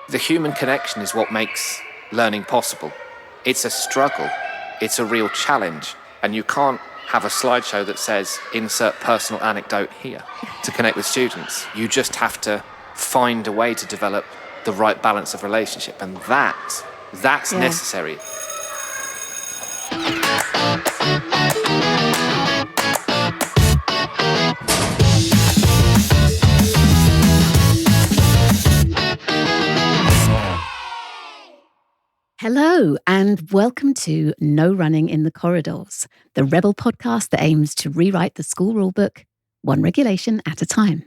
The human connection is what makes learning possible. It's a struggle. It's a real challenge. And you can't have a slideshow that says, insert personal anecdote here to connect with students. You just have to find a way to develop the right balance of relationship. And that's necessary. Hello, and welcome to No Running in the Corridors, the rebel podcast that aims to rewrite the school rulebook, one regulation at a time.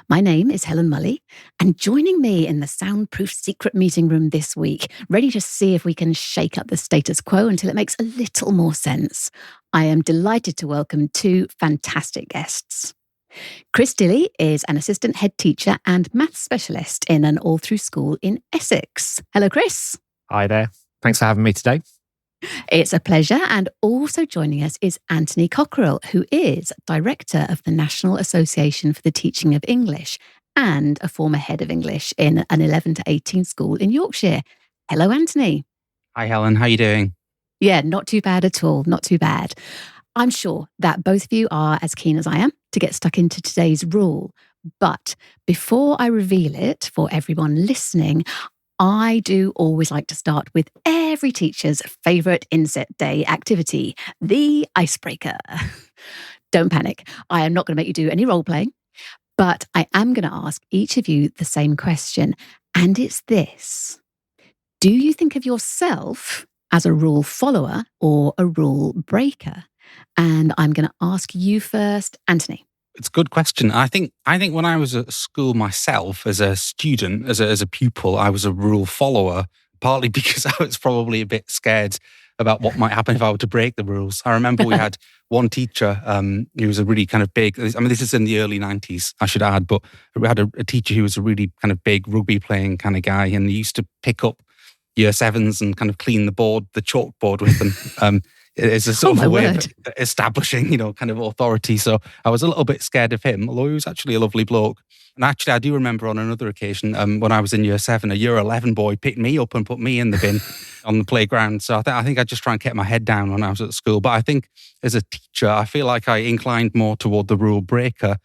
My name is Helen Mulley, and joining me in the soundproof secret meeting room this week, ready to see if we can shake up the status quo until it makes a little more sense, I am delighted to welcome two fantastic guests. Chris Dilley is an assistant head teacher and maths specialist in an all-through school in Essex. Hello, Chris. Hi there. Thanks for having me today. It's a pleasure. And also joining us is Anthony Cockerill, who is Director of the National Association for the Teaching of English and a former head of English in an 11 to 18 school in Yorkshire. Hello, Anthony. Hi, Helen. How are you doing? Yeah, not too bad at all. Not too bad. I'm sure that both of you are as keen as I am to get stuck into today's rule. But before I reveal it for everyone listening, I do always like to start with every teacher's favourite inset day activity, the icebreaker. Don't panic. I am not going to make you do any role playing, but I am going to ask each of you the same question. And it's this: do you think of yourself as a rule follower or a rule breaker? And I'm going to ask you first, Anthony. It's a good question. I think when I was at school myself, as a student, as a pupil, I was a rule follower, partly because I was probably a bit scared about what might happen if I were to break the rules. I remember we had one teacher who was a really kind of big, I mean, this is in the early 90s, I should add, but we had a teacher who was a really kind of big rugby playing kind of guy, and he used to pick up year sevens and kind of clean the chalkboard with them. It's a sort of a way of establishing, kind of authority. So I was a little bit scared of him, although he was actually a lovely bloke. And actually, I do remember on another occasion when I was in year 7, a year 11 boy picked me up and put me in the bin on the playground. So I think I just try and keep my head down when I was at school. But I think as a teacher, I feel like I inclined more toward the rule breaker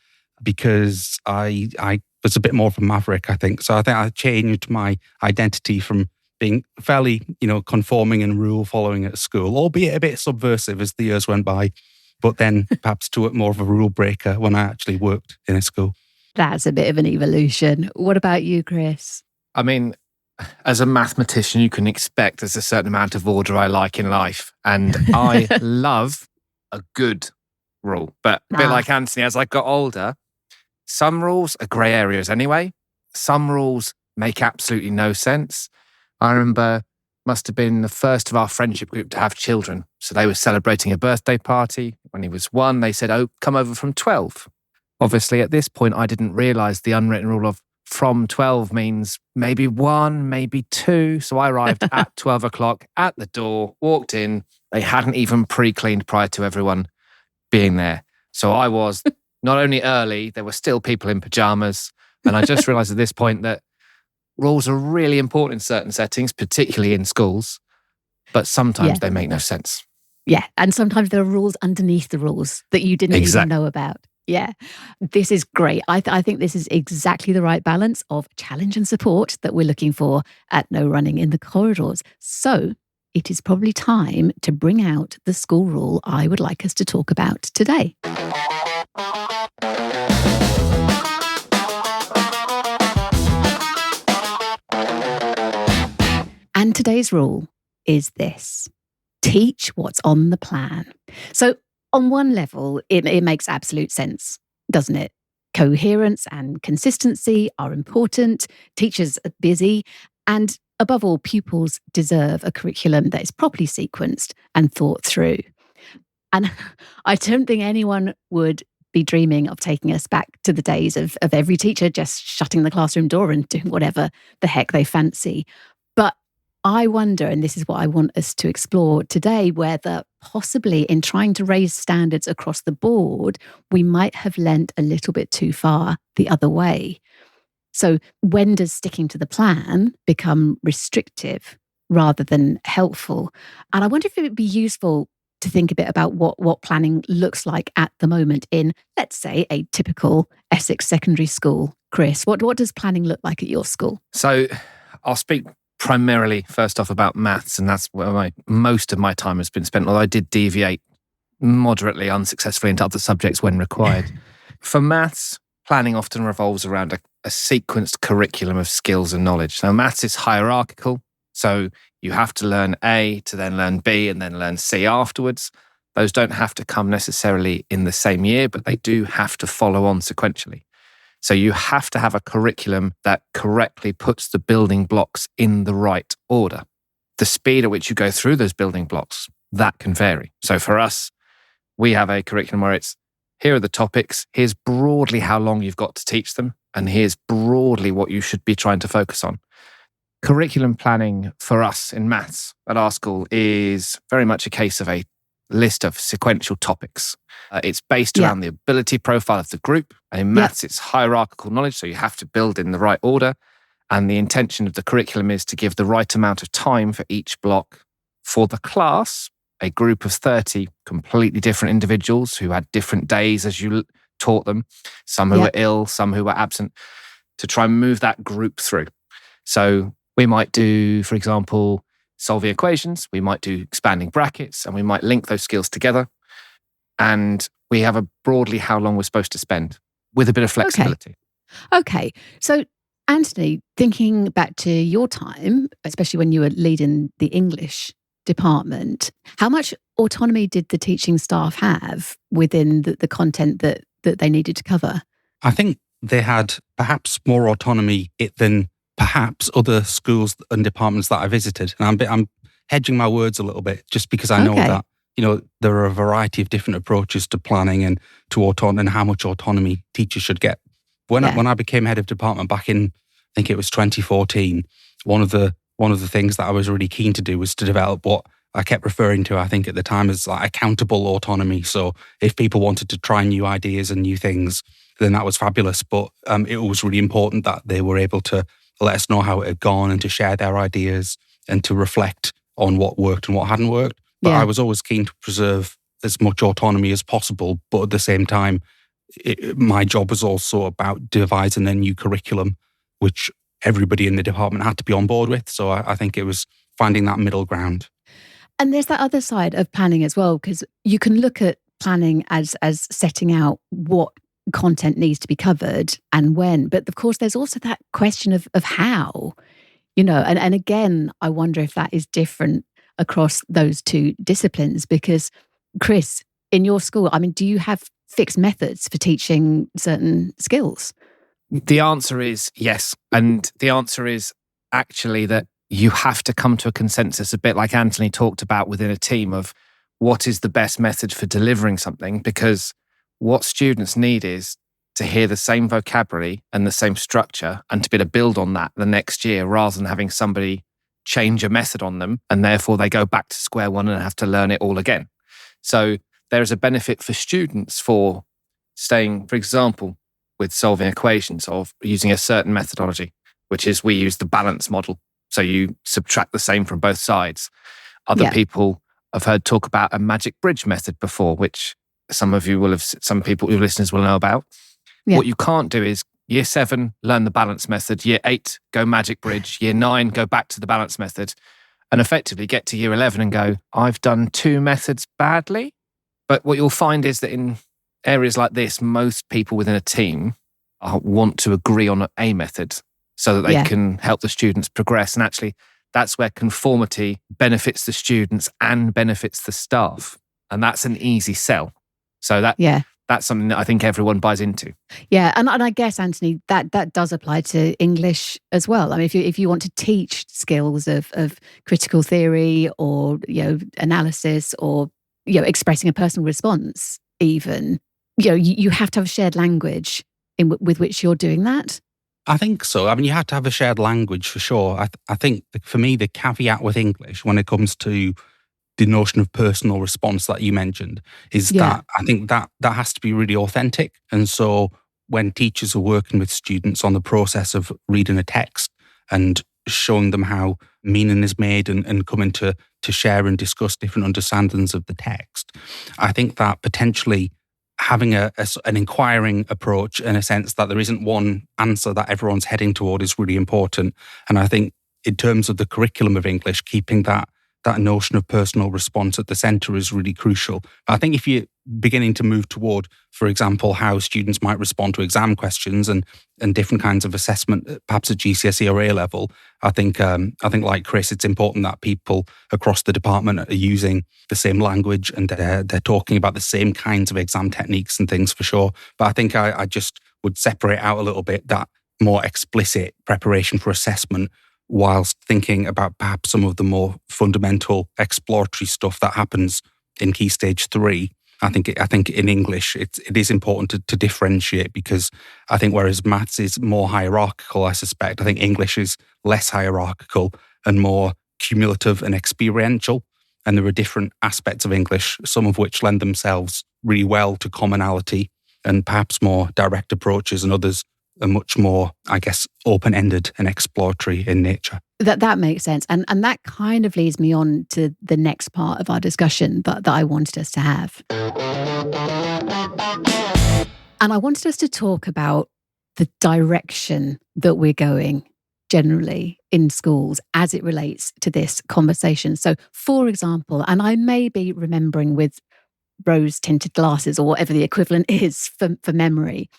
because I was a bit more of a maverick, I think. So I think I changed my identity from being fairly, conforming and rule following at school, albeit a bit subversive as the years went by, but then perhaps to more of a rule breaker when I actually worked in a school. That's a bit of an evolution. What about you, Chris? I mean, as a mathematician, you can expect there's a certain amount of order I like in life. And I love a good rule. But a bit like Anthony, as I got older, some rules are grey areas anyway. Some rules make absolutely no sense. I remember must have been the first of our friendship group to have children. So they were celebrating a birthday party. When he was 1, they said, "Oh, come over from 12. Obviously, at this point, I didn't realise the unwritten rule of from 12 means maybe 1, maybe 2. So I arrived at 12 o'clock at the door, walked in. They hadn't even pre-cleaned prior to everyone being there. So I was not only early, there were still people in pyjamas. And I just realised at this point that rules are really important in certain settings, particularly in schools, but sometimes they make no sense. Yeah, and sometimes there are rules underneath the rules that you didn't even know about. Yeah, this is great. I think this is exactly the right balance of challenge and support that we're looking for at No Running in the Corridors. So it is probably time to bring out the school rule I would like us to talk about today. And today's rule is this: teach what's on the plan. So on one level, it makes absolute sense, doesn't it? Coherence and consistency are important. Teachers are busy. And above all, pupils deserve a curriculum that is properly sequenced and thought through. And I don't think anyone would be dreaming of taking us back to the days of every teacher just shutting the classroom door and doing whatever the heck they fancy. But I wonder, and this is what I want us to explore today, whether possibly in trying to raise standards across the board, we might have lent a little bit too far the other way. So when does sticking to the plan become restrictive rather than helpful? And I wonder if it would be useful to think a bit about what planning looks like at the moment in, let's say, a typical Essex secondary school. Chris, what does planning look like at your school? So I'll speak primarily first off about maths, and that's where most of my time has been spent, although I did deviate moderately unsuccessfully into other subjects when required. For maths, planning often revolves around a sequenced curriculum of skills and knowledge. So maths is hierarchical. So you have to learn A to then learn B and then learn C afterwards. Those don't have to come necessarily in the same year, but they do have to follow on sequentially. So you have to have a curriculum that correctly puts the building blocks in the right order. The speed at which you go through those building blocks, that can vary. So for us, we have a curriculum where it's, here are the topics, here's broadly how long you've got to teach them, and here's broadly what you should be trying to focus on. Curriculum planning for us in maths at our school is very much a case of a list of sequential topics. It's based around the ability profile of the group. And in maths, it's hierarchical knowledge, so you have to build in the right order. And the intention of the curriculum is to give the right amount of time for each block for the class, a group of 30 completely different individuals who had different days as you taught them, some who were ill, some who were absent, to try and move that group through. So we might do, for example, solving equations, we might do expanding brackets, and we might link those skills together. And we have a broadly how long we're supposed to spend with a bit of flexibility. Okay. So, Anthony, thinking back to your time, especially when you were leading the English department, how much autonomy did the teaching staff have within the content that they needed to cover? I think they had perhaps more autonomy than perhaps other schools and departments that I visited. And I'm hedging my words a little bit just because I know that, there are a variety of different approaches to planning and to autonomy and how much autonomy teachers should get. When I became head of department back in, I think it was 2014, one of the things that I was really keen to do was to develop what I kept referring to, I think at the time, as like accountable autonomy. So if people wanted to try new ideas and new things, then that was fabulous. But it was really important that they were able to let us know how it had gone and to share their ideas and to reflect on what worked and what hadn't worked. But I was always keen to preserve as much autonomy as possible. But at the same time, my job was also about devising a new curriculum, which everybody in the department had to be on board with. So I think it was finding that middle ground. And there's that other side of planning as well, because you can look at planning as setting out what content needs to be covered and when. But of course, there's also that question of how, and again, I wonder if that is different across those two disciplines. Because, Chris, in your school, do you have fixed methods for teaching certain skills? The answer is yes. And the answer is actually that you have to come to a consensus, a bit like Anthony talked about within a team, of what is the best method for delivering something, because what students need is to hear the same vocabulary and the same structure and to be able to build on that the next year, rather than having somebody change a method on them and therefore they go back to square one and have to learn it all again. So there is a benefit for students for staying, for example, with solving equations, of using a certain methodology, which is we use the balance model. So you subtract the same from both sides. Other people have heard talk about a magic bridge method before, which some people, your listeners will know about. What you can't do is year 7, learn the balance method. Year 8, go magic bridge. Year 9, go back to the balance method. And effectively get to year 11 and go, I've done 2 methods badly. But what you'll find is that in areas like this, most people within a team want to agree on a method so that they can help the students progress. And actually, that's where conformity benefits the students and benefits the staff. And that's an easy sell. So that's something that I think everyone buys into. Yeah, and I guess, Anthony, that does apply to English as well. If you want to teach skills of critical theory or analysis or expressing a personal response, even you have to have a shared language with which you're doing that. I think so. You have to have a shared language for sure. I think for me, the caveat with English when it comes to the notion of personal response that you mentioned is that I think that has to be really authentic. And so when teachers are working with students on the process of reading a text and showing them how meaning is made and coming to share and discuss different understandings of the text, I think that potentially having an inquiring approach, in a sense that there isn't one answer that everyone's heading toward, is really important. And I think in terms of the curriculum of English, keeping that notion of personal response at the centre is really crucial. I think if you're beginning to move toward, for example, how students might respond to exam questions and different kinds of assessment, perhaps at GCSE or A level, I think like Chris, it's important that people across the department are using the same language and they're talking about the same kinds of exam techniques and things for sure. But I think I just would separate out a little bit that more explicit preparation for assessment, whilst thinking about perhaps some of the more fundamental exploratory stuff that happens in Key Stage 3. I think in English it is important to differentiate, because I think whereas maths is more hierarchical, I suspect, I think English is less hierarchical and more cumulative and experiential. And there are different aspects of English, some of which lend themselves really well to commonality and perhaps more direct approaches, and others are much more, I guess, open-ended and exploratory in nature. That makes sense. And that kind of leads me on to the next part of our discussion that I wanted us to have. And I wanted us to talk about the direction that we're going generally in schools as it relates to this conversation. So, for example, and I may be remembering with rose-tinted glasses or whatever the equivalent is for memory,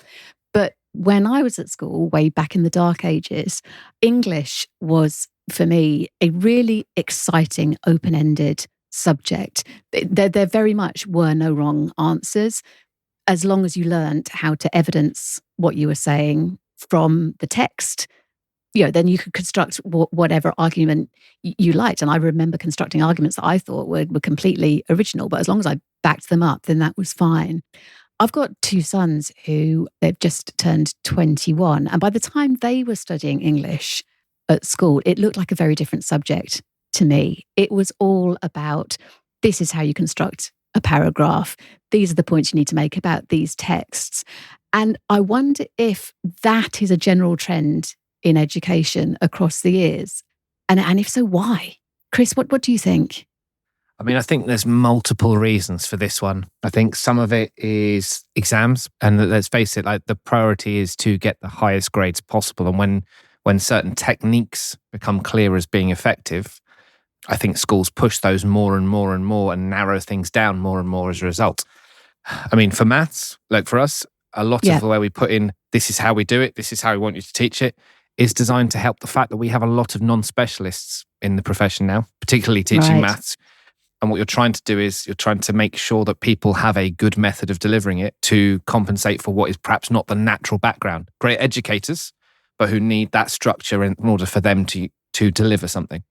but when I was at school, way back in the dark ages, English was, for me, a really exciting, open-ended subject. There very much were no wrong answers, as long as you learned how to evidence what you were saying from the text. Then you could construct whatever argument you liked. And I remember constructing arguments that I thought were completely original, but as long as I backed them up, then that was fine. I've got two sons who they've just turned 21. And by the time they were studying English at school, it looked like a very different subject to me. It was all about, this is how you construct a paragraph. These are the points you need to make about these texts. And I wonder if that is a general trend in education across the years. And if so, why? Chris, what do you think? I mean, I think there's multiple reasons for this one. I think some of it is exams. And let's face it, like the priority is to get the highest grades possible. And when certain techniques become clear as being effective, I think schools push those more and more and more and narrow things down more and more as a result. I mean, for maths, like for us, a lot of the way we put in, this is how we do it, this is how we want you to teach it, is designed to help the fact that we have a lot of non-specialists in the profession now, particularly teaching maths. And what you're trying to do is you're trying to make sure that people have a good method of delivering it to compensate for what is perhaps not the natural background. Great educators, but who need that structure in order for them to deliver something.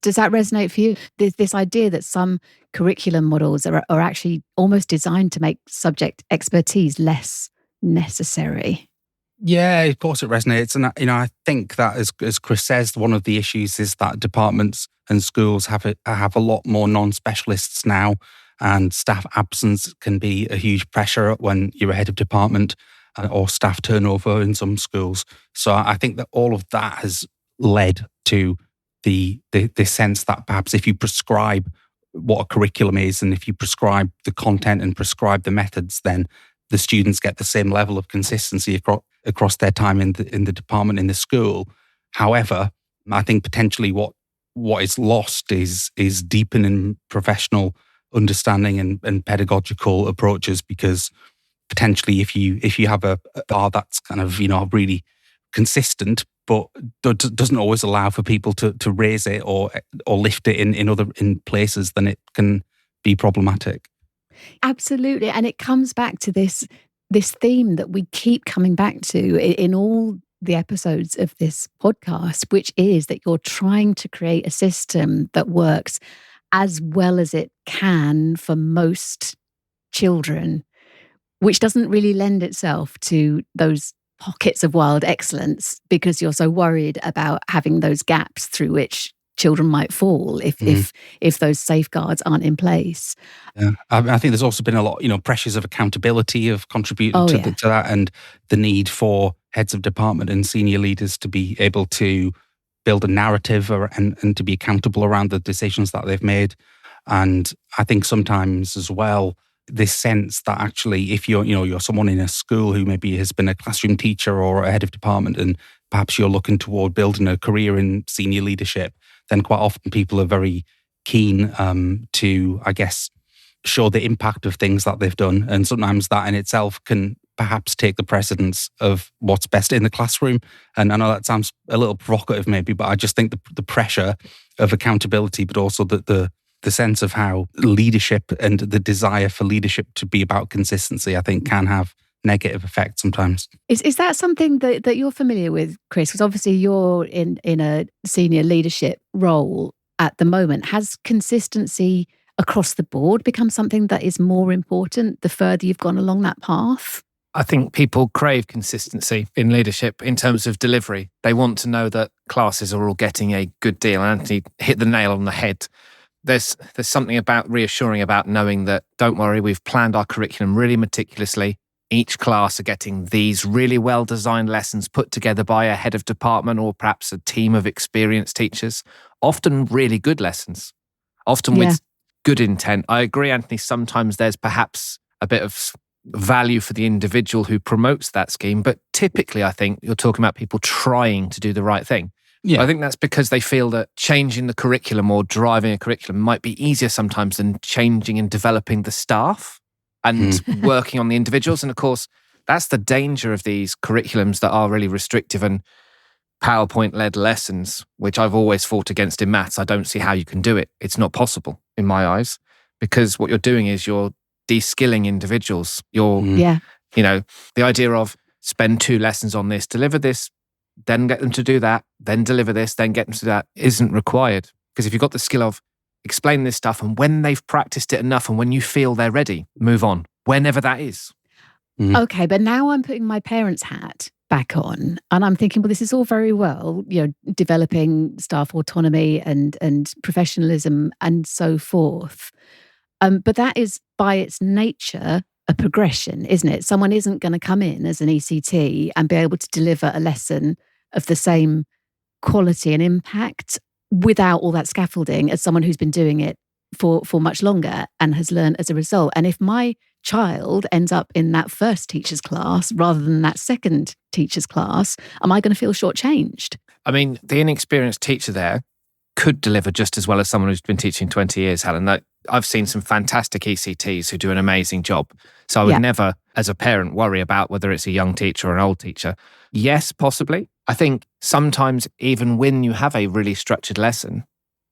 Does that resonate for you? This idea that some curriculum models are actually almost designed to make subject expertise less necessary? Yeah, of course it resonates. And, I think that, as Chris says, one of the issues is that departments and schools have a lot more non-specialists now, and staff absence can be a huge pressure when you're a head of department, or staff turnover in some schools. So I think that all of that has led to the sense that perhaps if you prescribe what a curriculum is, and if you prescribe the content and prescribe the methods, then the students get the same level of consistency across their time in the department, in the school. However, I think potentially what is lost is deepening professional understanding and pedagogical approaches, because potentially if you have a bar that's kind of really consistent, but doesn't always allow for people to raise it or lift it in places, then it can be problematic. Absolutely. And it comes back to this theme that we keep coming back to in all the episodes of this podcast, which is that you're trying to create a system that works as well as it can for most children, which doesn't really lend itself to those pockets of wild excellence, because you're so worried about having those gaps through which children might fall if those safeguards aren't in place. Yeah. I think there's also been a lot, pressures of accountability have contributed to that, and the need for heads of department and senior leaders to be able to build a narrative and to be accountable around the decisions that they've made. And I think sometimes as well, this sense that actually if you're someone in a school who maybe has been a classroom teacher or a head of department, and perhaps you're looking toward building a career in senior leadership, then quite often people are very keen to, I guess, show the impact of things that they've done. And sometimes that in itself can perhaps take the precedence of what's best in the classroom. And I know that sounds a little provocative maybe, but I just think the pressure of accountability, but also the sense of how leadership and the desire for leadership to be about consistency, I think can have negative effects sometimes. Is that something that you're familiar with, Chris? Because obviously you're in a senior leadership role at the moment. Has consistency across the board become something that is more important the further you've gone along that path? I think people crave consistency in leadership in terms of delivery. They want to know that classes are all getting a good deal. Anthony hit the nail on the head. There's something about reassuring about knowing that, don't worry, we've planned our curriculum really meticulously. Each class are getting these really well-designed lessons put together by a head of department or perhaps a team of experienced teachers, often really good lessons, often with good intent. I agree, Anthony, sometimes there's perhaps a bit of value for the individual who promotes that scheme, but typically I think you're talking about people trying to do the right thing. Yeah. I think that's because they feel that changing the curriculum or driving a curriculum might be easier sometimes than changing and developing the staff and working on the individuals. And of course, that's the danger of these curriculums that are really restrictive and PowerPoint-led lessons, which I've always fought against in maths. I don't see how you can do it. It's not possible in my eyes, because what you're doing is you're de-skilling individuals. You're, the idea of spend 2 lessons on this, deliver this, then get them to do that, then deliver this, then get them to do that, isn't required. Because if you've got the skill of explain this stuff, and when they've practiced it enough and when you feel they're ready, move on, whenever that is. Okay, but now I'm putting my parents' hat back on and I'm thinking, well, this is all very well, developing staff autonomy and professionalism and so forth. But that is by its nature a progression, isn't it? Someone isn't going to come in as an ECT and be able to deliver a lesson of the same quality and impact without all that scaffolding as someone who's been doing it for much longer and has learned as a result. And if my child ends up in that first teacher's class rather than that second teacher's class, am I going to feel shortchanged? I mean, the inexperienced teacher there could deliver just as well as someone who's been teaching 20 years, Helen. I've seen some fantastic ECTs who do an amazing job. So I would never, as a parent, worry about whether it's a young teacher or an old teacher. Yes, possibly. I think sometimes even when you have a really structured lesson,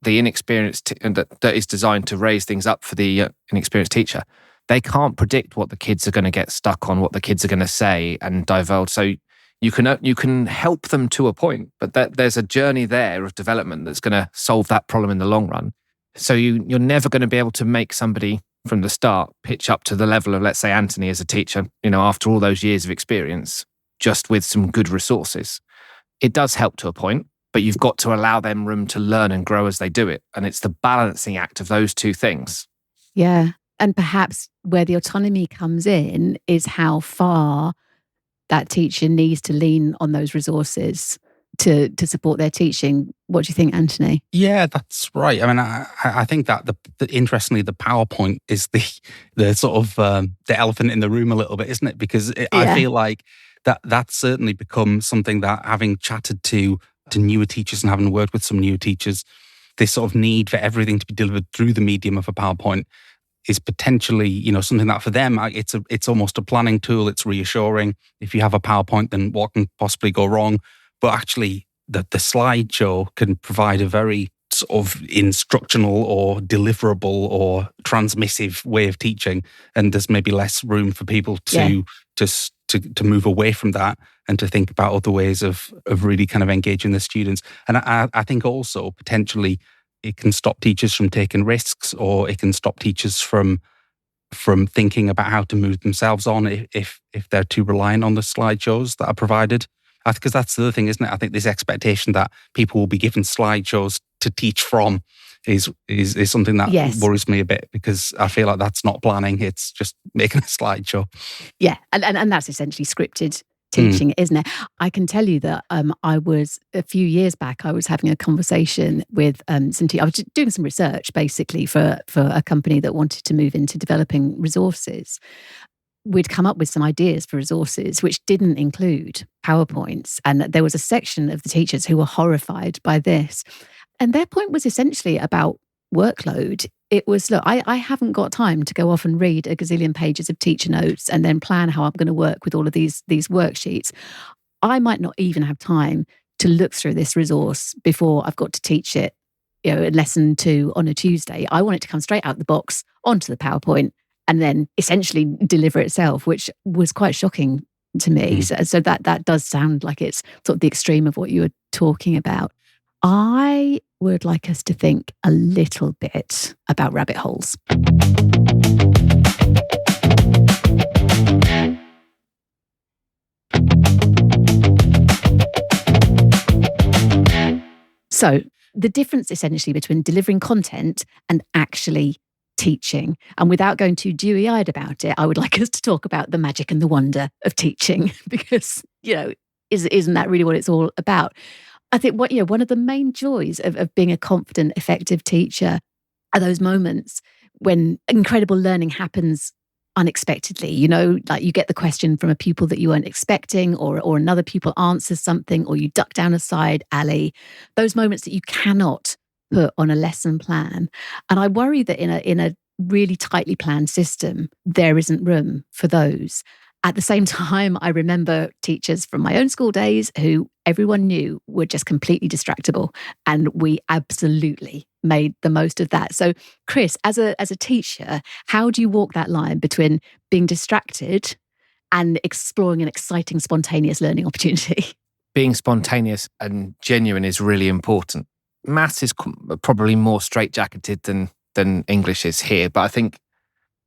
the inexperienced that is designed to raise things up for the inexperienced teacher, they can't predict what the kids are going to get stuck on, what the kids are going to say and divulge. So you can help them to a point, but there's a journey there of development that's going to solve that problem in the long run. So you're never going to be able to make somebody from the start pitch up to the level of, let's say, Anthony as a teacher, after all those years of experience, just with some good resources. It does help to a point, but you've got to allow them room to learn and grow as they do it. And it's the balancing act of those two things. Yeah. And perhaps where the autonomy comes in is how far that teacher needs to lean on those resources to support their teaching. What do you think, Anthony? Yeah, that's right. I mean, I think that interestingly, the PowerPoint is the sort of the elephant in the room a little bit, isn't it? Because I feel like that's certainly become something that, having chatted to newer teachers and having worked with some newer teachers, this sort of need for everything to be delivered through the medium of a PowerPoint is potentially, something that for them, it's almost a planning tool. It's reassuring. If you have a PowerPoint, then what can possibly go wrong? But actually, the slideshow can provide a very sort of instructional or deliverable or transmissive way of teaching, and there's maybe less room for people to move away from that and to think about other ways of really kind of engaging the students. And I think also potentially it can stop teachers from taking risks, or it can stop teachers from thinking about how to move themselves on if they're too reliant on the slideshows that are provided. Because that's the other thing, isn't it? I think this expectation that people will be given slideshows to teach from is something that worries me a bit, because I feel like that's not planning. It's just making a slideshow. Yeah, and that's essentially scripted teaching, isn't it? I can tell you that I was, a few years back, I was having a conversation with some I was doing some research basically for a company that wanted to move into developing resources. We'd come up with some ideas for resources which didn't include PowerPoints, and there was a section of the teachers who were horrified by this. And their point was essentially about workload. It was, look, I haven't got time to go off and read a gazillion pages of teacher notes and then plan how I'm going to work with all of these worksheets. I might not even have time to look through this resource before I've got to teach it, lesson 2 on a Tuesday. I want it to come straight out the box onto the PowerPoint and then essentially deliver itself, which was quite shocking to me. So that does sound like it's sort of the extreme of what you were talking about. I would like us to think a little bit about rabbit holes. So the difference essentially between delivering content and actually teaching. And without going too dewy-eyed about it, I would like us to talk about the magic and the wonder of teaching, because, isn't that really what it's all about? I think one of the main joys of being a confident, effective teacher are those moments when incredible learning happens unexpectedly. Like you get the question from a pupil that you weren't expecting, or another pupil answers something, or you duck down a side alley. Those moments that you cannot put on a lesson plan. And I worry that in a really tightly planned system, there isn't room for those. At the same time, I remember teachers from my own school days who everyone knew were just completely distractible, and we absolutely made the most of that. So, Chris, as a teacher, how do you walk that line between being distracted and exploring an exciting, spontaneous learning opportunity? Being spontaneous and genuine is really important. Maths is probably more straitjacketed than English is here, but I think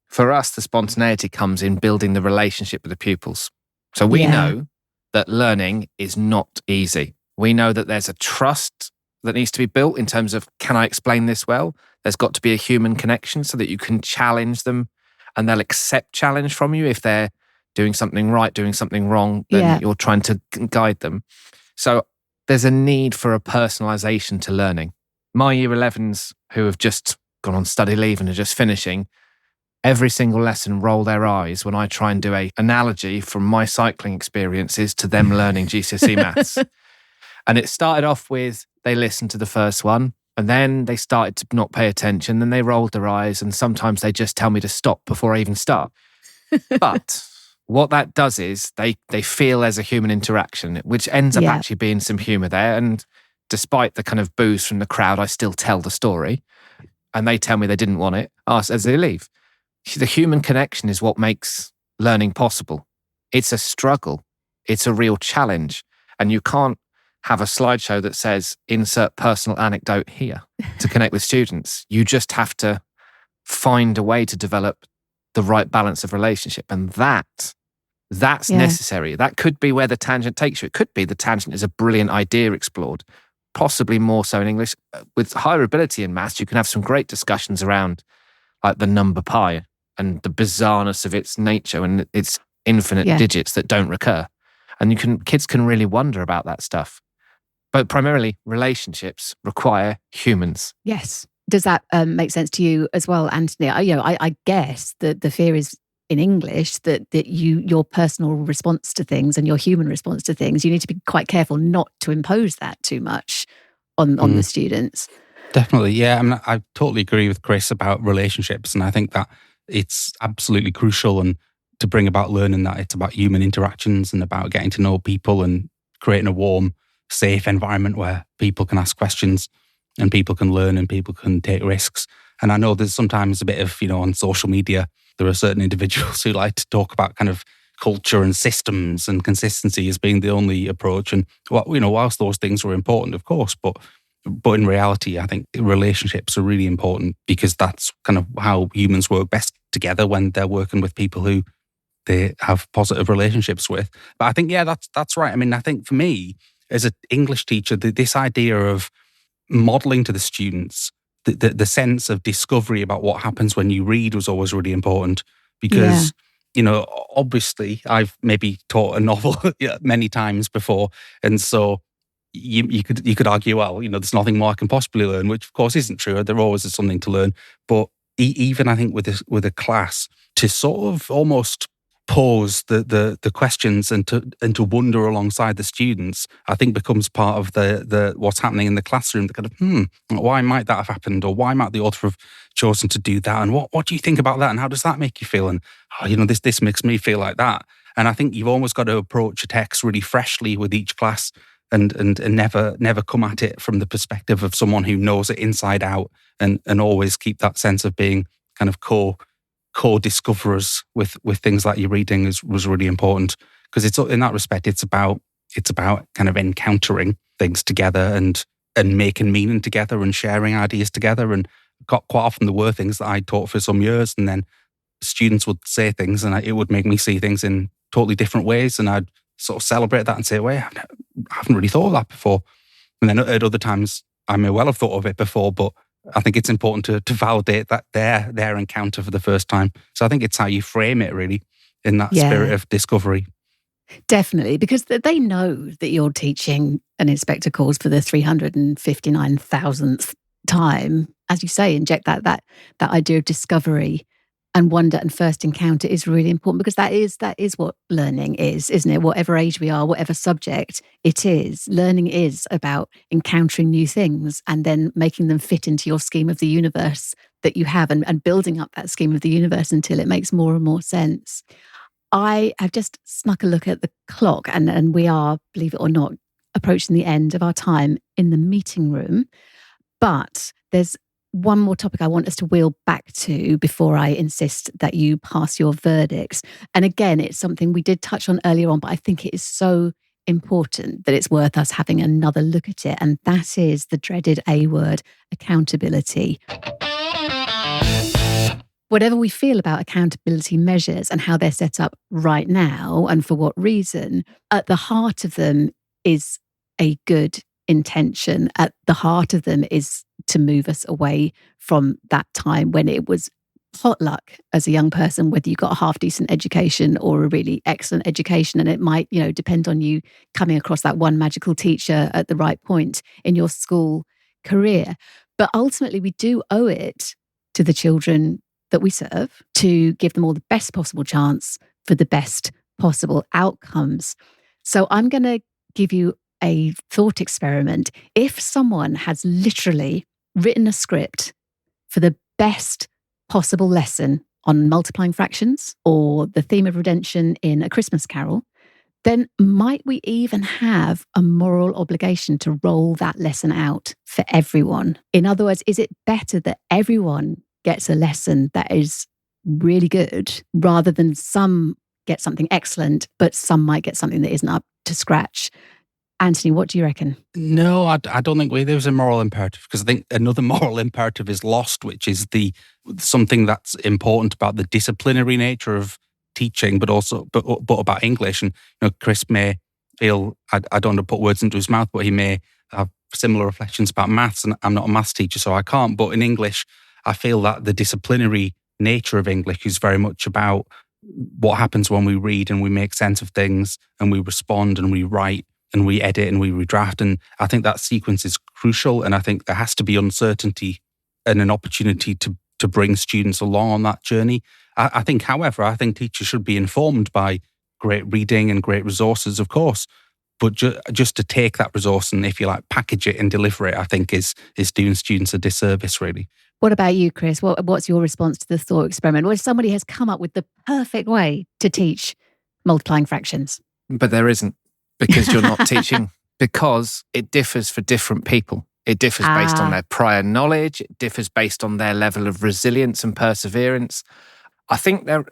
for us, the spontaneity comes in building the relationship with the pupils. So we know that learning is not easy. We know that there's a trust that needs to be built in terms of, can I explain this well? There's got to be a human connection so that you can challenge them and they'll accept challenge from you. If they're doing something right, doing something wrong, then you're trying to guide them. So there's a need for a personalisation to learning. My year 11s who have just gone on study leave and are just finishing, every single lesson roll their eyes when I try and do an analogy from my cycling experiences to them learning GCSE maths. And it started off with they listened to the first one and then they started to not pay attention, then they rolled their eyes, and sometimes they just tell me to stop before I even start. But what that does is they feel there's a human interaction, which ends up actually being some humour there. And despite the kind of boos from the crowd, I still tell the story and they tell me they didn't want it as they leave. The human connection is what makes learning possible. It's a struggle. It's a real challenge. And you can't have a slideshow that says, insert personal anecdote here to connect with students. You just have to find a way to develop the right balance of relationship. And that's necessary. That could be where the tangent takes you. It could be the tangent is a brilliant idea explored, possibly more so in English. With higher ability in maths, you can have some great discussions around like the number pi and the bizarreness of its nature and its infinite digits that don't recur. And kids can really wonder about that stuff. But primarily, relationships require humans. Yes. Does that make sense to you as well, Anthony? I guess that the fear is in English that your personal response to things and your human response to things, you need to be quite careful not to impose that too much on the students. Definitely, yeah. I mean, I totally agree with Chris about relationships, and I think that it's absolutely crucial and to bring about learning that it's about human interactions and about getting to know people and creating a warm, safe environment where people can ask questions and people can learn and people can take risks. And I know there's sometimes a bit of, on social media, there are certain individuals who like to talk about kind of culture and systems and consistency as being the only approach. And whilst those things are important, of course, but in reality, I think relationships are really important because that's kind of how humans work best together when they're working with people who they have positive relationships with. But I think, that's right. I mean, I think for me, as an English teacher, this idea of modeling to the students the sense of discovery about what happens when you read was always really important because, obviously I've maybe taught a novel many times before. And so you could argue, well, there's nothing more I can possibly learn, which of course isn't true. There always is something to learn. But even I think with a class, to sort of almost pose the questions and to wonder alongside the students, I think becomes part of the what's happening in the classroom. The kind of why might that have happened, or why might the author have chosen to do that, and what do you think about that, and how does that make you feel, and this makes me feel like that. And I think you've almost got to approach a text really freshly with each class, and never come at it from the perspective of someone who knows it inside out, and always keep that sense of being kind of co-discoverers with things like you're reading was really important, because it's in that respect it's about kind of encountering things together and making meaning together and sharing ideas together. And quite often there were things that I taught for some years, and then students would say things and it would make me see things in totally different ways, and I'd sort of celebrate that and say, wait, I haven't really thought of that before. And then at other times I may well have thought of it before, but I think it's important to validate that their encounter for the first time. So I think it's how you frame it, really, in that spirit of discovery. Definitely, because they know that you're teaching an inspector course for the 359,000th time. As you say, inject that idea of discovery and wonder and first encounter is really important, because that is what learning is, isn't it? Whatever age we are, whatever subject it is, learning is about encountering new things and then making them fit into your scheme of the universe that you have, and building up that scheme of the universe until it makes more and more sense. I have just snuck a look at the clock, and we are, believe it or not, approaching the end of our time in the meeting room. But there's one more topic I want us to wheel back to before I insist that you pass your verdicts. And again, it's something we did touch on earlier on, but I think it is so important that it's worth us having another look at it. And that is the dreaded A word, accountability. Whatever we feel about accountability measures and how they're set up right now and for what reason, at the heart of them is a good intention. At the heart of them is to move us away from that time when it was hot luck as a young person, whether you got a half decent education or a really excellent education. And it might, depend on you coming across that one magical teacher at the right point in your school career. But ultimately, we do owe it to the children that we serve to give them all the best possible chance for the best possible outcomes. So I'm going to give you a thought experiment. If someone has literally written a script for the best possible lesson on multiplying fractions or the theme of redemption in A Christmas Carol, then might we even have a moral obligation to roll that lesson out for everyone? In other words, is it better that everyone gets a lesson that is really good rather than some get something excellent, but some might get something that isn't up to scratch? Anthony, what do you reckon? No, I don't think there's a moral imperative, because I think another moral imperative is lost, which is something that's important about the disciplinary nature of teaching, but also but about English. And Chris may feel, I don't want to put words into his mouth, but he may have similar reflections about maths, and I'm not a maths teacher, so I can't. But in English, I feel that the disciplinary nature of English is very much about what happens when we read and we make sense of things and we respond and we write and we edit and we redraft. And I think that sequence is crucial. And I think there has to be uncertainty and an opportunity to bring students along on that journey. I think, however, teachers should be informed by great reading and great resources, of course. But just to take that resource and, if you like, package it and deliver it, I think is doing students a disservice, really. What about you, Chris? What's your response to the thought experiment? Where somebody has come up with the perfect way to teach multiplying fractions? But there isn't, because you're not teaching, because it differs for different people. It differs based on their prior knowledge. It differs based on their level of resilience and perseverance. I think they're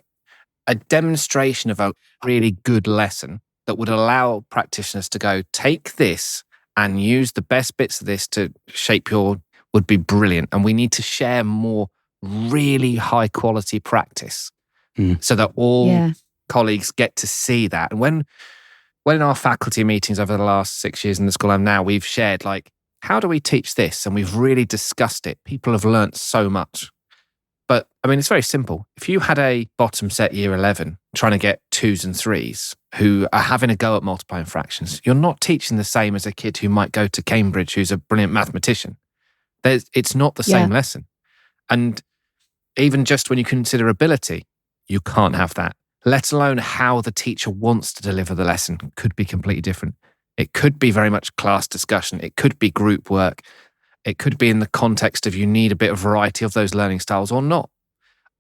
a demonstration of a really good lesson that would allow practitioners to go, take this and use the best bits of this to shape would be brilliant. And we need to share more really high quality practice so that all colleagues get to see that. And when in our faculty meetings over the last 6 years in the school I'm now, we've shared like how do we teach this? And we've really discussed it. People have learnt so much. But I mean, it's very simple. If you had a bottom set year 11 trying to get 2s and 3s who are having a go at multiplying fractions, you're not teaching the same as a kid who might go to Cambridge who's a brilliant mathematician. It's not the same lesson. And even just when you consider ability, you can't have that. Let alone how the teacher wants to deliver the lesson could be completely different. It could be very much class discussion. It could be group work. It could be in the context of you need a bit of variety of those learning styles or not.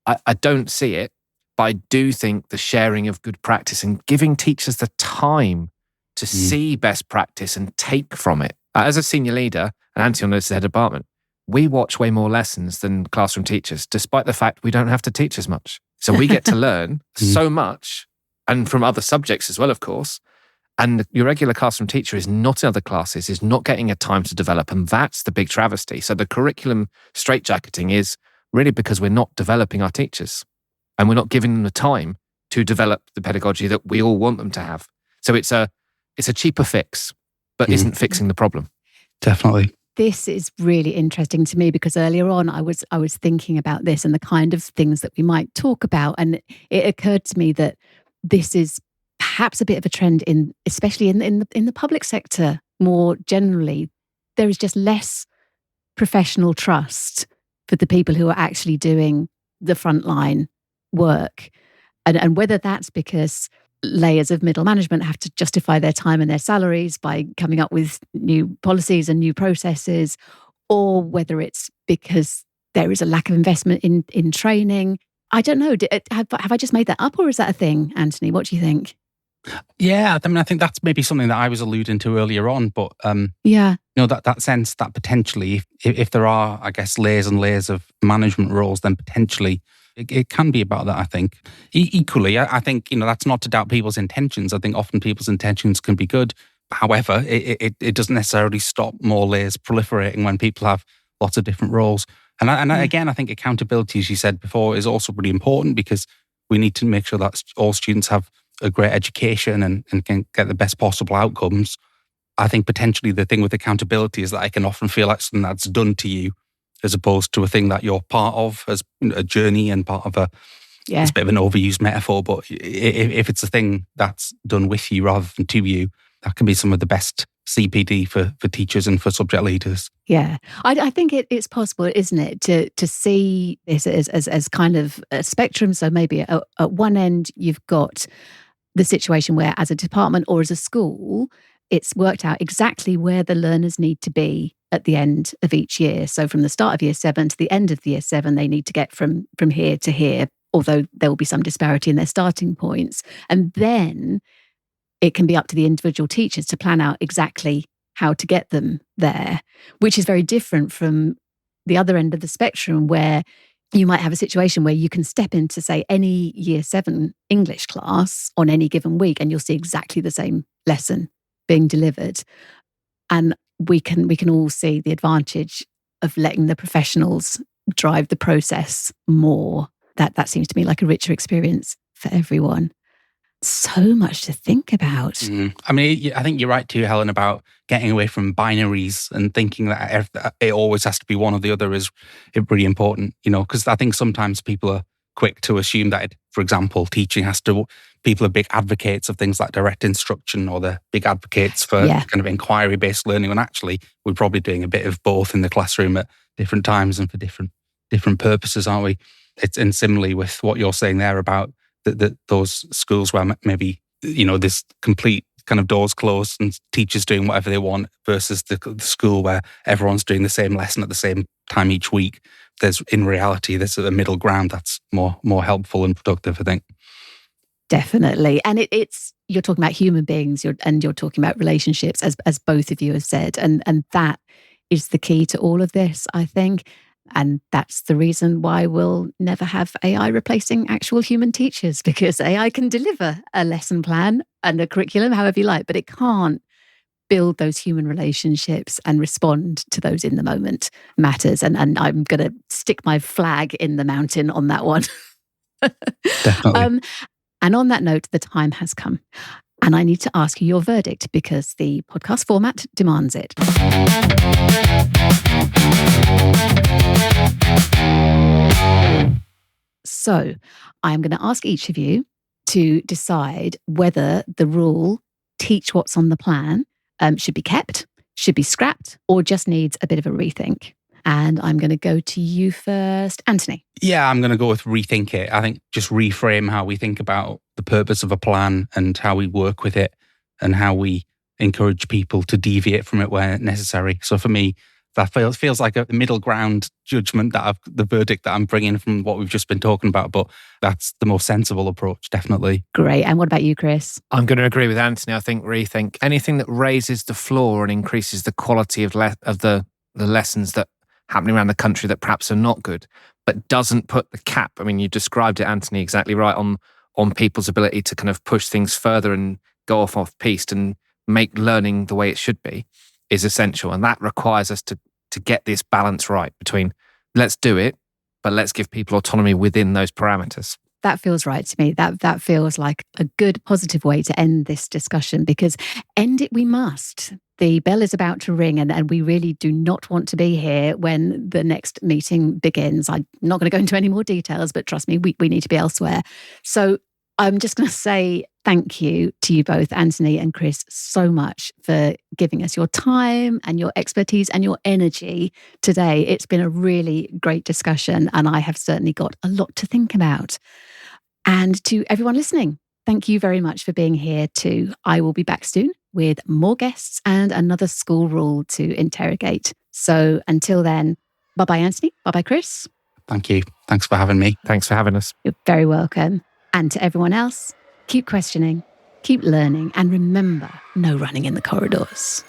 I don't see it, but I do think the sharing of good practice and giving teachers the time to see best practice and take from it. As a senior leader, and Anthony on this head department, we watch way more lessons than classroom teachers, despite the fact we don't have to teach as much. So we get to learn so much, and from other subjects as well, of course. And your regular classroom teacher is not in other classes, is not getting a time to develop. And that's the big travesty. So the curriculum straitjacketing is really because we're not developing our teachers and we're not giving them the time to develop the pedagogy that we all want them to have. So it's a cheaper fix, but isn't fixing the problem. Definitely. This is really interesting to me because earlier on I was thinking about this and the kind of things that we might talk about. And it occurred to me that this is perhaps a bit of a trend especially in the public sector more generally. There is just less professional trust for the people who are actually doing the frontline work. And whether that's because layers of middle management have to justify their time and their salaries by coming up with new policies and new processes, or whether it's because there is a lack of investment in training. I don't know. Have I just made that up, or is that a thing, Anthony? What do you think? Yeah, I mean, I think that's maybe something that I was alluding to earlier on, but that sense that potentially, if there are, I guess, layers and layers of management roles, then potentially it can be about that, I think. Equally, I think, that's not to doubt people's intentions. I think often people's intentions can be good. However, it doesn't necessarily stop more layers proliferating when people have lots of different roles. And again, I think accountability, as you said before, is also really important because we need to make sure that all students have a great education and can get the best possible outcomes. I think potentially the thing with accountability is that it can often feel like something that's done to you as opposed to a thing that you're part of as a journey and part of it's a bit of an overused metaphor, but if it's a thing that's done with you rather than to you, that can be some of the best CPD for teachers and for subject leaders. Yeah, I think it's possible, isn't it, to see this as kind of a spectrum. So maybe at one end, you've got the situation where as a department or as a school, it's worked out exactly where the learners need to be at the end of each year. So from the start of year 7 to the end of year 7, they need to get from here to here, although there will be some disparity in their starting points. And then it can be up to the individual teachers to plan out exactly how to get them there, which is very different from the other end of the spectrum where you might have a situation where you can step into, say, any year 7 English class on any given week and you'll see exactly the same lesson being delivered. And we can all see the advantage of letting the professionals drive the process more. That seems to me like a richer experience for everyone. So much to think about. I mean, I think you're right too, Helen, about getting away from binaries and thinking that it always has to be one or the other is really important, because I think sometimes people are quick to assume that, for example, people are big advocates of things like direct instruction or they're big advocates for kind of inquiry-based learning. And actually, we're probably doing a bit of both in the classroom at different times and for different purposes, aren't we? And similarly with what you're saying there about those schools where maybe, this complete kind of doors closed and teachers doing whatever they want versus the school where everyone's doing the same lesson at the same time each week. In reality, there's a middle ground that's more helpful and productive, I think. Definitely. And you're talking about human beings and you're talking about relationships, as both of you have said. And that is the key to all of this, I think. And that's the reason why we'll never have AI replacing actual human teachers, because AI can deliver a lesson plan and a curriculum however you like, but it can't build those human relationships and respond to those in the moment matters. And I'm going to stick my flag in the mountain on that one. Definitely. And on that note, the time has come. And I need to ask you your verdict because the podcast format demands it. So I'm going to ask each of you to decide whether the rule, teach what's on the plan, should be kept, should be scrapped, or just needs a bit of a rethink. And I'm going to go to you first, Anthony. Yeah, I'm going to go with rethink it. I think just reframe how we think about the purpose of a plan and how we work with it and how we encourage people to deviate from it where necessary. So for me, that feels like a middle ground judgment the verdict that I'm bringing from what we've just been talking about. But that's the most sensible approach, definitely. Great. And what about you, Chris? I'm going to agree with Anthony. I think rethink anything that raises the floor and increases the quality of the lessons that happening around the country that perhaps are not good, but doesn't put the cap. I mean, you described it, Anthony, exactly right on people's ability to kind of push things further and go off piste and make learning the way it should be is essential. And that requires us to get this balance right between let's do it, but let's give people autonomy within those parameters. That feels right to me. That feels like a good, positive way to end this discussion, because end it we must. The bell is about to ring and we really do not want to be here when the next meeting begins. I'm not going to go into any more details, but trust me, we need to be elsewhere. So I'm just going to say thank you to you both, Anthony and Chris, so much for giving us your time and your expertise and your energy today. It's been a really great discussion and I have certainly got a lot to think about. And to everyone listening, thank you very much for being here too. I will be back soon with more guests and another school rule to interrogate. So until then, bye-bye, Anthony. Bye-bye, Chris. Thank you. Thanks for having me. Thanks for having us. You're very welcome. And to everyone else, keep questioning, keep learning, and remember, no running in the corridors.